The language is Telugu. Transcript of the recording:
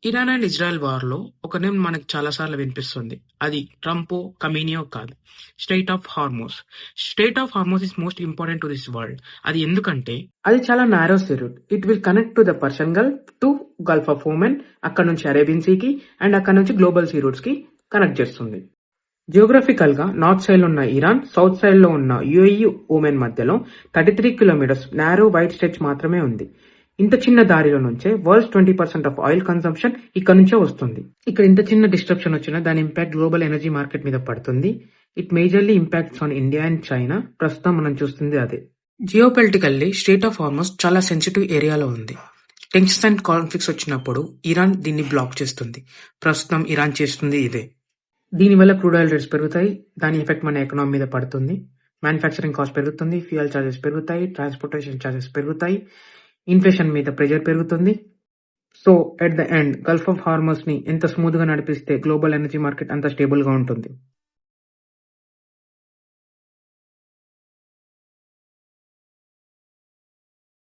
ఇరాన్ అండ్ ఇజ్రాయెల్ వార్‌లో ఒక నేమ్ మనకు చాలా సార్లు వినిపిస్తుంది. అది ట్రంపో, కమీనియో కాదు. Strait of Hormuz. Strait of Hormuz is most important to this world. అది ఎందుకంటే అది చాలా narrow sea route. It will connect to the Persian Gulf to Gulf of Oman, అక్కడ నుంచి అరేబియన్ సీకి అండ్ అక్కడ నుంచి గ్లోబల్ సీ రూట్స్ కి కనెక్ట్ చేస్తుంది. జియోగ్రఫికల్ గా నార్త్ సైడ్ లో ఉన్న ఇరాన్, సౌత్ సైడ్ లో ఉన్న యుఏఈ, ఓమెన్ మధ్యలో 33 కిలోమీటర్స్ నారో వైడ్ స్ట్రెచ్ మాత్రమే ఉంది. ఇంత చిన్న దారిలో నుంచే వరల్డ్స్ 20% ఆఫ్ ఆయిల్ కన్సంప్షన్ ఇక్కడ నుంచే వస్తుంది. ఇక్కడ ఇంత చిన్న డిస్ట్రప్షన్ వచ్చినా దాని ఇంపాక్ట్ గ్లోబల్ ఎనర్జీ మార్కెట్ మీద పడుతుంది. It majorly impacts on India and China. ప్రస్తుతం మనం చూస్తుంది అదే. జియోపొలిటికల్లీ స్ట్రెయిట్ ఆఫ్ హార్మోస్ చాలా సెన్సిటివ్ ఏరియాలో ఉంది. టెన్షన్స్ అండ్ కాన్ఫ్లిక్ట్స్ వచ్చినప్పుడు ఇరాన్ దీన్ని బ్లాక్ చేస్తుంది. ప్రస్తుతం ఇరాన్ చేస్తుంది ఇదే. దీనివల్ల క్రూడ్ ఆయిల్ రేట్స్ పెరుగుతాయి. దాని ఎఫెక్ట్ మన ఎకనామీ మీద పడుతుంది. మ్యానుఫ్యాక్చరింగ్ కాస్ట్ పెరుగుతుంది, ఫ్యూయల్ చార్జెస్ పెరుగుతాయి, ట్రాన్స్పోర్టేషన్ చార్జెస్ పెరుగుతాయి, ఇన్ఫ్లేషన్ మీద ప్రెజర్ పెరుగుతుంది. So at the end Gulf of Hormuz ని ఎంత స్మూత్ గా నడిపిస్తే గ్లోబల్ ఎనర్జీ మార్కెట్ అంత స్టేబుల్ గా ఉంటుంది.